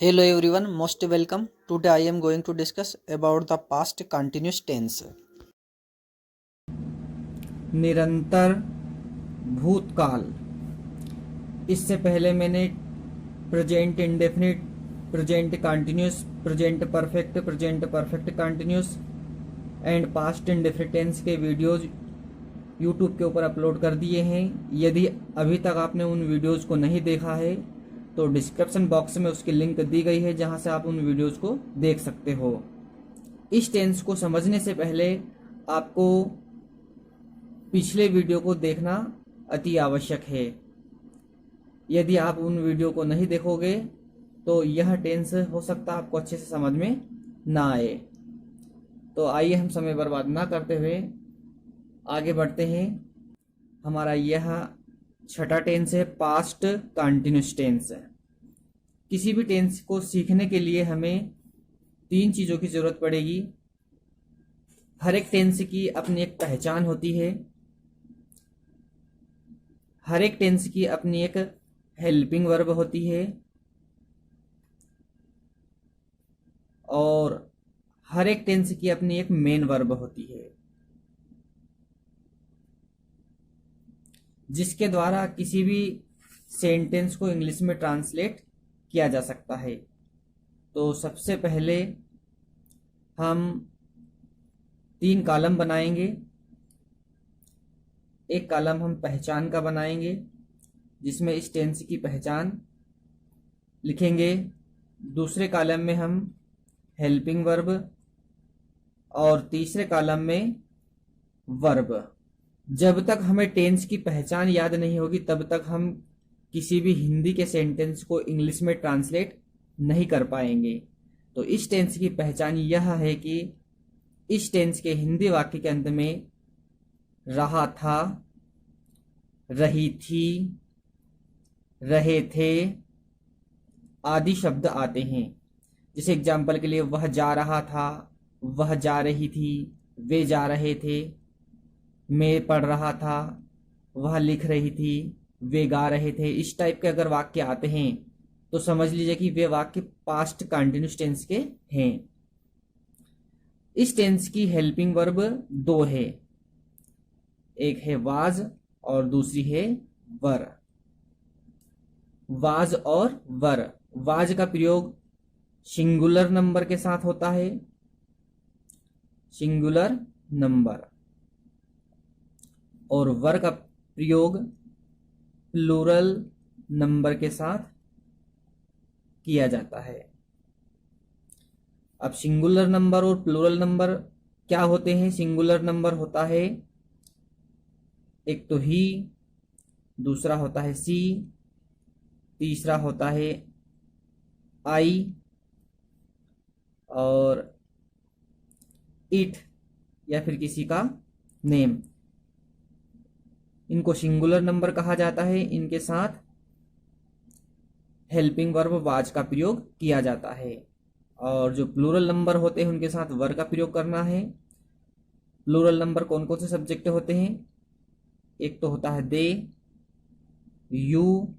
Hello everyone, most welcome. Today I am going to discuss about the past continuous tense. निरंतर भूतकाल। इससे पहले मैंने present indefinite, present continuous, present perfect continuous and past indefinite tense के videos YouTube के ऊपर upload कर दिए हैं। यदि अभी तक आपने उन वीडियोज़ को नहीं देखा है तो डिस्क्रिप्शन बॉक्स में उसकी लिंक दी गई है, जहां से आप उन वीडियोज़ को देख सकते हो। इस टेंस को समझने से पहले आपको पिछले वीडियो को देखना अति आवश्यक है। यदि आप उन वीडियो को नहीं देखोगे तो यह टेंस हो सकता है आपको अच्छे से समझ में ना आए। तो आइए हम समय बर्बाद ना करते हुए आगे बढ़ते हैं। हमारा यह छठा टेंस है, पास्ट कंटिन्यूस टेंस। किसी भी टेंस को सीखने के लिए हमें तीन चीज़ों की ज़रूरत पड़ेगी। हर एक टेंस की अपनी एक पहचान होती है, हर एक टेंस की अपनी एक हेल्पिंग वर्ब होती है, और हर एक टेंस की अपनी एक मेन वर्ब होती है, जिसके द्वारा किसी भी सेंटेंस को इंग्लिश में ट्रांसलेट किया जा सकता है। तो सबसे पहले हम तीन कॉलम बनाएंगे। एक कॉलम हम पहचान का बनाएंगे, जिसमें इस टेंस की पहचान लिखेंगे। दूसरे कॉलम में हम हेल्पिंग वर्ब, और तीसरे कॉलम में वर्ब। जब तक हमें टेंस की पहचान याद नहीं होगी तब तक हम किसी भी हिंदी के सेंटेंस को इंग्लिश में ट्रांसलेट नहीं कर पाएंगे। तो इस टेंस की पहचान यह है कि इस टेंस के हिंदी वाक्य के अंत में रहा था, रही थी, रहे थे आदि शब्द आते हैं। जैसे एग्जाम्पल के लिए वह जा रहा था, वह जा रही थी, वे जा रहे थे, मैं पढ़ रहा था, वह लिख रही थी, वे गा रहे थे। इस टाइप के अगर वाक्य आते हैं तो समझ लीजिए कि वे वाक्य पास्ट कंटिन्यूस टेंस के हैं। इस टेंस की हेल्पिंग वर्ब दो है, एक है वाज और दूसरी है वर। वाज और वर। वाज का प्रयोग सिंगुलर नंबर के साथ होता है, सिंगुलर नंबर, और वर का प्रयोग प्लूरल नंबर के साथ किया जाता है। अब सिंगुलर नंबर और प्लूरल नंबर क्या होते हैं? सिंगुलर नंबर होता है एक तो ही, दूसरा होता है सी, तीसरा होता है आई, और इट या फिर किसी का नेम। इनको सिंगुलर नंबर कहा जाता है। इनके साथ हेल्पिंग वर्ब वाज का प्रयोग किया जाता है, और जो प्लूरल नंबर होते हैं उनके साथ वर का प्रयोग करना है। प्लूरल नंबर कौन कौन से सब्जेक्ट होते हैं? एक तो होता है दे, यू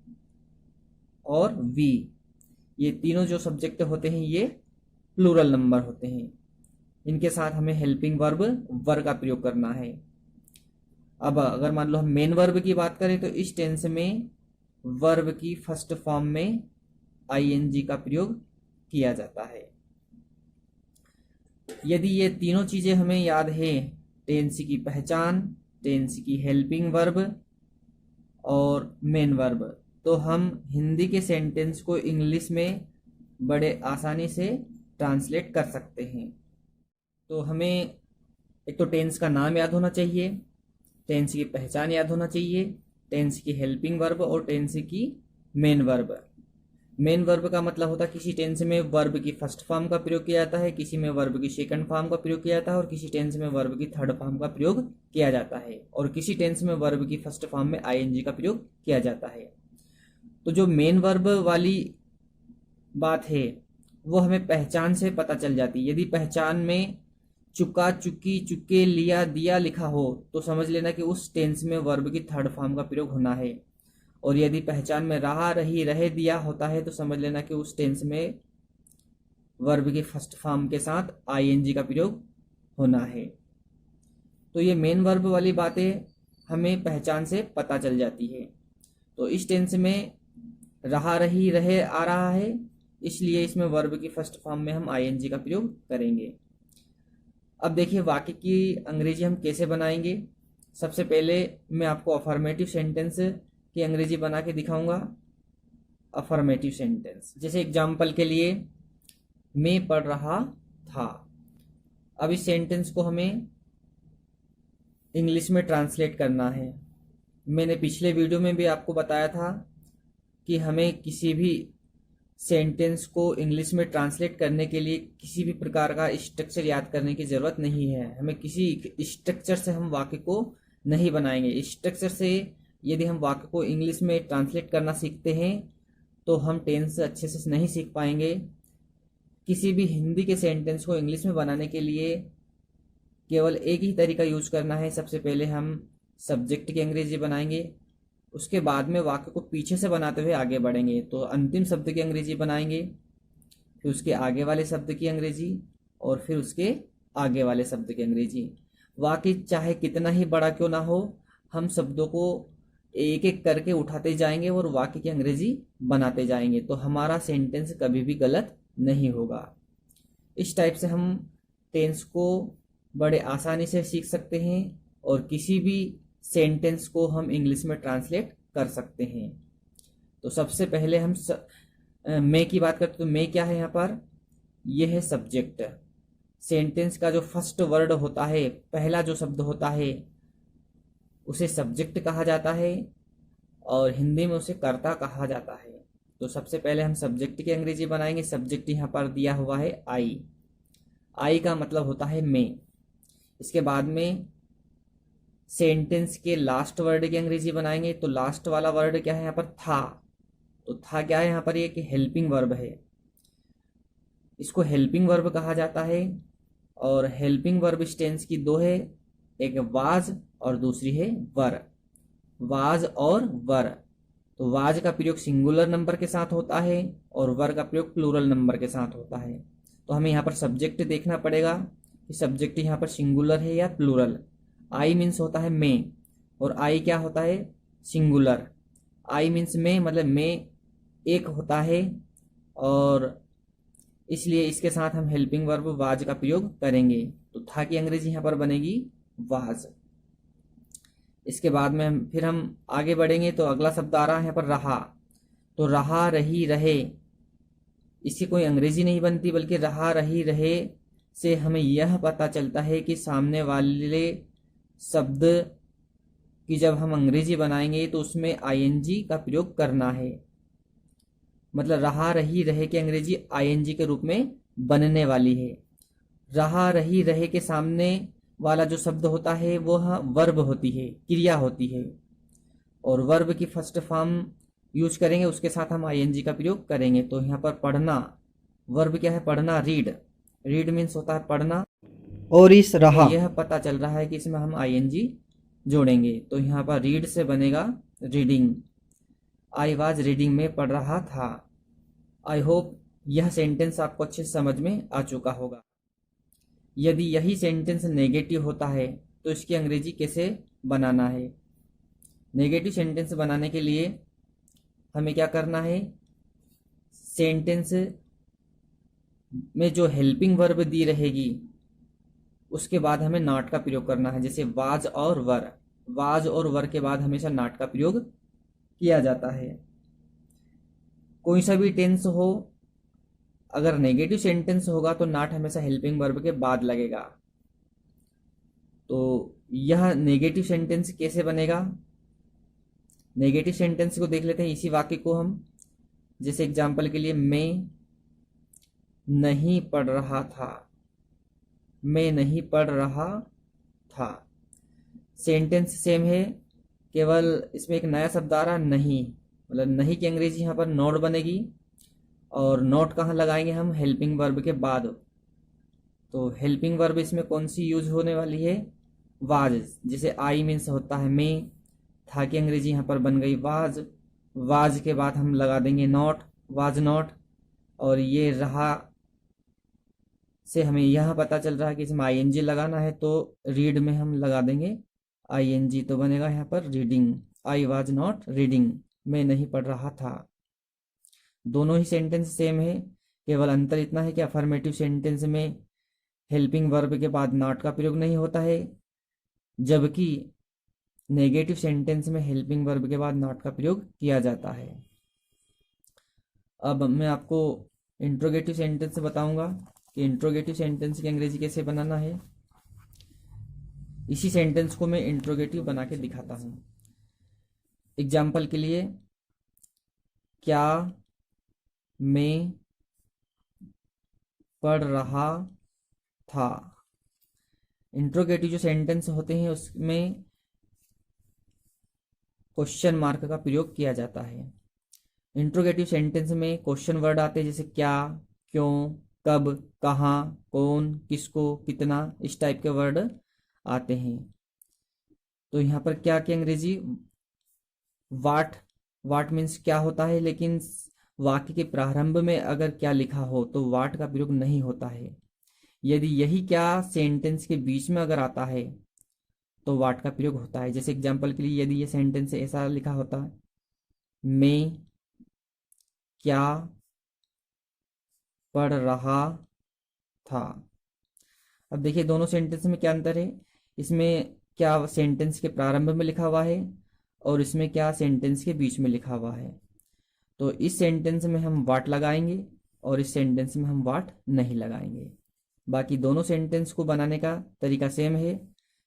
और वी। ये तीनों जो सब्जेक्ट होते हैं ये प्लूरल नंबर होते हैं। इनके साथ हमें हेल्पिंग वर्ब वर का प्रयोग करना है। अब अगर मान लो हम मेन वर्ब की बात करें तो इस टेंस में वर्ब की फर्स्ट फॉर्म में आईएनजी का प्रयोग किया जाता है। यदि ये तीनों चीजें हमें याद है, टेंस की पहचान, टेंस की हेल्पिंग वर्ब और मेन वर्ब, तो हम हिंदी के सेंटेंस को इंग्लिश में बड़े आसानी से ट्रांसलेट कर सकते हैं। तो हमें एक तो टेंस का नाम याद होना चाहिए, टेंस की पहचान याद होना चाहिए, टेंस की हेल्पिंग वर्ब और टेंस की मेन वर्ब। मेन वर्ब का मतलब होता है किसी टेंस में वर्ब की फर्स्ट फॉर्म का प्रयोग किया जाता है, किसी में वर्ब की सेकंड फॉर्म का प्रयोग किया जाता है, और किसी टेंस में वर्ब की थर्ड फॉर्म का प्रयोग किया जाता है, और किसी टेंस में वर्ब की फर्स्ट फॉर्म में आईएनजी का प्रयोग किया जाता है। तो जो मेन वर्ब वाली बात है वो हमें पहचान से पता चल जाती है। यदि पहचान में चुका, चुकी, चुके, लिया, दिया लिखा हो तो समझ लेना कि उस टेंस में वर्ब की थर्ड फॉर्म का प्रयोग होना है। और यदि पहचान में रहा, रही, रहे, दिया होता है तो समझ लेना कि उस टेंस में वर्ब की फर्स्ट फॉर्म के साथ आईएनजी का प्रयोग होना है। तो ये मेन वर्ब वाली बातें हमें पहचान से पता चल जाती है। तो इस टेंस में रहा, रही, रहे आ रहा है, इसलिए इसमें वर्ब की फर्स्ट फॉर्म में हम आईएनजी का प्रयोग करेंगे। अब देखिए वाक्य की अंग्रेजी हम कैसे बनाएंगे। सबसे पहले मैं आपको अफर्मेटिव सेंटेंस की अंग्रेजी बना के दिखाऊंगा। अफर्मेटिव सेंटेंस, जैसे एग्जाम्पल के लिए मैं पढ़ रहा था। अब इस सेंटेंस को हमें इंग्लिश में ट्रांसलेट करना है। मैंने पिछले वीडियो में भी आपको बताया था कि हमें किसी भी सेंटेंस को इंग्लिश में ट्रांसलेट करने के लिए किसी भी प्रकार का स्ट्रक्चर याद करने की ज़रूरत नहीं है। हमें किसी स्ट्रक्चर से हम वाक्य को नहीं बनाएंगे। स्ट्रक्चर से यदि हम वाक्य को इंग्लिश में ट्रांसलेट करना सीखते हैं तो हम टेंस अच्छे से नहीं सीख पाएंगे। किसी भी हिंदी के सेंटेंस को इंग्लिश में बनाने के लिए केवल एक ही तरीका यूज करना है। सबसे पहले हम सब्जेक्ट की अंग्रेजी बनाएंगे, उसके बाद में वाक्य को पीछे से बनाते हुए आगे बढ़ेंगे। तो अंतिम शब्द की अंग्रेजी बनाएंगे, फिर उसके आगे वाले शब्द की अंग्रेजी, और फिर उसके आगे वाले शब्द की अंग्रेजी। वाक्य चाहे कितना ही बड़ा क्यों ना हो, हम शब्दों को एक एक करके उठाते जाएंगे और वाक्य की अंग्रेजी बनाते जाएंगे, तो हमारा सेंटेंस कभी भी गलत नहीं होगा। इस टाइप से हम टेंस को बड़े आसानी से सीख सकते हैं और किसी भी सेंटेंस को हम इंग्लिश में ट्रांसलेट कर सकते हैं। तो सबसे पहले हम मैं की बात करते तो मैं क्या है यहाँ पर, यह है सब्जेक्ट। सेंटेंस का जो फर्स्ट वर्ड होता है, पहला जो शब्द होता है, उसे सब्जेक्ट कहा जाता है और हिंदी में उसे कर्ता कहा जाता है। तो सबसे पहले हम सब्जेक्ट की अंग्रेजी बनाएंगे। सब्जेक्ट यहाँ पर दिया हुआ है आई। आई का मतलब होता है मैं। इसके बाद में सेंटेंस के लास्ट वर्ड की अंग्रेजी बनाएंगे। तो लास्ट वाला वर्ड क्या है यहाँ पर, था। तो था क्या है यहाँ पर, ये कि हेल्पिंग वर्ब है। इसको हेल्पिंग वर्ब कहा जाता है और हेल्पिंग वर्ब इस टेंस की दो है, एक वाज और दूसरी है वर। वाज और वर। तो वाज का प्रयोग सिंगुलर नंबर के साथ होता है और वर का प्रयोग प्लूरल नंबर के साथ होता है। तो हमें यहाँ पर सब्जेक्ट देखना पड़ेगा कि सब्जेक्ट यहाँ पर सिंगुलर है या प्लूरल। आई मीन्स होता है मैं और आई क्या होता है, सिंगुलर। आई मीन्स मैं, मतलब मैं एक होता है और इसलिए इसके साथ हम हेल्पिंग वर्ब वाज का प्रयोग करेंगे। तो था की अंग्रेजी यहाँ पर बनेगी वाज। इसके बाद में फिर हम आगे बढ़ेंगे तो अगला शब्द आ रहा है यहाँ पर रहा। तो रहा, रही, रहे, इसकी कोई अंग्रेजी नहीं बनती, बल्कि रहा, रही, रहे से हमें यह पता चलता है कि सामने वाले शब्द की जब हम अंग्रेजी बनाएंगे तो उसमें आईएनजी का प्रयोग करना है। मतलब रहा, रही, रहे की अंग्रेजी आईएनजी के रूप में बनने वाली है। रहा, रही, रहे के सामने वाला जो शब्द होता है वह वर्ब होती है, क्रिया होती है, और वर्ब की फर्स्ट फॉर्म यूज करेंगे, उसके साथ हम आईएनजी का प्रयोग करेंगे। तो यहाँ पर पढ़ना, वर्ब क्या है, पढ़ना, रीड। रीड मीन्स होता है पढ़ना, और इस रहा, यह पता चल रहा है कि इसमें हम आईएनजी जोड़ेंगे। तो यहाँ पर रीड से बनेगा रीडिंग। आई वॉज रीडिंग, में पढ़ रहा था। आई होप यह सेंटेंस आपको अच्छे समझ में आ चुका होगा। यदि यही सेंटेंस नेगेटिव होता है तो इसकी अंग्रेजी कैसे बनाना है। नेगेटिव सेंटेंस बनाने के लिए हमें क्या करना है, सेंटेंस में जो हेल्पिंग वर्ब दी रहेगी उसके बाद हमें नॉट का प्रयोग करना है। जैसे वाज और वर, वाज और वर के बाद हमेशा नॉट का प्रयोग किया जाता है। कोई सा भी टेंस हो, अगर नेगेटिव सेंटेंस होगा तो नॉट हमेशा हेल्पिंग वर्ब के बाद लगेगा। तो यह नेगेटिव सेंटेंस कैसे बनेगा, नेगेटिव सेंटेंस को देख लेते हैं इसी वाक्य को हम। जैसे एग्जाम्पल के लिए मैं नहीं पढ़ रहा था, मैं नहीं पढ़ रहा था। सेंटेंस सेम है, केवल इसमें एक नया शब्द आ रहा नहीं। मतलब नहीं की अंग्रेजी यहाँ पर नॉट बनेगी और नॉट कहाँ लगाएंगे हम, हेल्पिंग वर्ब के बाद। तो हेल्पिंग वर्ब इसमें कौन सी यूज होने वाली है, वाज। जैसे आई मीन्स होता है मैं, था की अंग्रेजी यहाँ पर बन गई वाज। वाज के बाद हम लगा देंगे नॉट, वाज नॉट। और ये रहा से हमें यह पता चल रहा है कि इसमें आईएनजी लगाना है, तो रीड में हम लगा देंगे आईएनजी, तो बनेगा यहाँ पर reading. I was not reading, मैं नहीं पढ़ रहा था। दोनों ही सेंटेंस सेम है, केवल अंतर इतना है कि अफर्मेटिव सेंटेंस में हेल्पिंग वर्ब के बाद नॉट का प्रयोग नहीं होता है, जबकि नेगेटिव सेंटेंस में हेल्पिंग वर्ब के बाद नॉट का प्रयोग किया जाता है। अब मैं आपको इंट्रोगेटिव सेंटेंस बताऊंगा कि इंट्रोगेटिव सेंटेंस की अंग्रेजी कैसे बनाना है। इसी सेंटेंस को मैं इंट्रोगेटिव बना के दिखाता हूं। एग्जाम्पल के लिए, क्या मैं पढ़ रहा था। इंट्रोगेटिव जो सेंटेंस होते हैं उसमें क्वेश्चन मार्क का प्रयोग किया जाता है। इंट्रोगेटिव सेंटेंस में क्वेश्चन वर्ड आते हैं, जैसे क्या, क्यों, कब, कहाँ, कौन, किसको, कितना, इस टाइप के वर्ड आते हैं। तो यहाँ पर क्या की अंग्रेजी वाट। वाट मीन्स क्या होता है, लेकिन वाक्य के प्रारंभ में अगर क्या लिखा हो तो वाट का प्रयोग नहीं होता है। यदि यही क्या सेंटेंस के बीच में अगर आता है तो वाट का प्रयोग होता है। जैसे एग्जाम्पल के लिए, यदि ये सेंटेंस ऐसा लिखा होता, मैं क्या पढ़ रहा था। अब देखिए दोनों सेंटेंस में क्या अंतर है। इसमें क्या सेंटेंस के प्रारंभ में लिखा हुआ है और इसमें क्या सेंटेंस के बीच में लिखा हुआ है। तो इस सेंटेंस में हम वाट लगाएंगे और इस सेंटेंस में हम वाट नहीं लगाएंगे। बाकी दोनों सेंटेंस को बनाने का तरीका सेम है।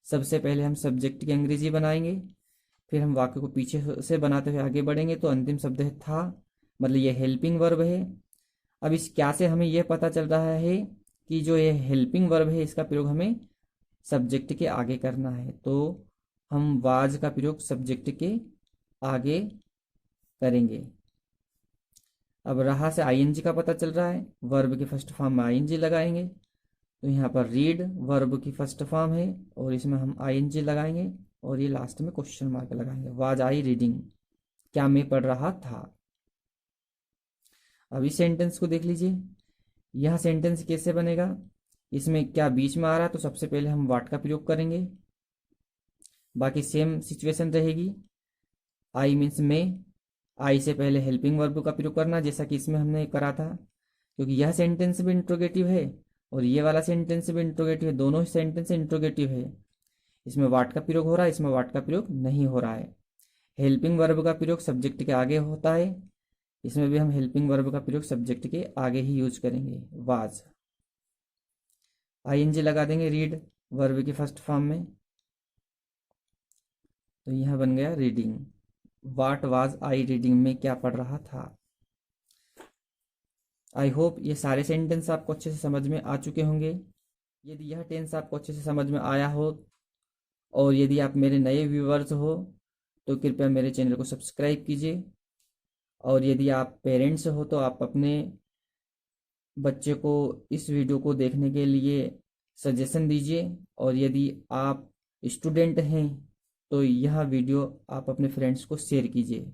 सबसे पहले हम सब्जेक्ट की अंग्रेजी बनाएंगे, फिर हम वाक्य को पीछे से बनाते हुए आगे बढ़ेंगे। तो अंतिम शब्द है था, मतलब ये हेल्पिंग वर्ब है। अब इस क्या से हमें यह पता चल रहा है कि जो ये हेल्पिंग वर्ब है इसका प्रयोग हमें सब्जेक्ट के आगे करना है, तो हम वाज का प्रयोग सब्जेक्ट के आगे करेंगे। अब रहा से आईएनजी का पता चल रहा है, वर्ब के फर्स्ट फॉर्म में आईएनजी लगाएंगे। तो यहाँ पर रीड वर्ब की फर्स्ट फॉर्म है और इसमें हम आईएनजी लगाएंगे और ये लास्ट में क्वेश्चन मार्क लगाएंगे। वाज आई रीडिंग, क्या मैं पढ़ रहा था। अब इस सेंटेंस को देख लीजिए, यह सेंटेंस कैसे बनेगा। इसमें क्या बीच में आ रहा है तो सबसे पहले हम वाट का प्रयोग करेंगे। बाकी सेम सिचुएशन रहेगी। आई मीन्स में, आई से पहले हेल्पिंग वर्ब का प्रयोग करना, जैसा कि इसमें हमने करा था। क्योंकि यह सेंटेंस भी इंट्रोगेटिव है और ये वाला सेंटेंस भी इंट्रोगेटिव है, दोनों ही सेंटेंस इंट्रोगेटिव है। इसमें वाट का प्रयोग हो रहा है, इसमें वाट का प्रयोग नहीं हो रहा है। हेल्पिंग वर्ब का प्रयोग सब्जेक्ट के आगे होता है, इसमें भी हम हेल्पिंग वर्ब का प्रयोग सब्जेक्ट के आगे ही यूज करेंगे, वाज। आईएनजी लगा देंगे रीड वर्ब की फर्स्ट फॉर्म में, तो यह बन गया reading. What was I reading, में क्या पढ़ रहा था। आई होप ये सारे सेंटेंस आपको अच्छे से समझ में आ चुके होंगे। यदि यह टेंस आपको अच्छे से समझ में आया हो और यदि आप मेरे नए व्यूवर्स हो तो कृपया मेरे चैनल को सब्सक्राइब कीजिए। और यदि आप पेरेंट्स हो तो आप अपने बच्चे को इस वीडियो को देखने के लिए सजेशन दीजिए। और यदि आप स्टूडेंट हैं तो यह वीडियो आप अपने फ्रेंड्स को शेयर कीजिए।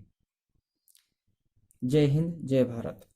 जय हिंद, जय भारत।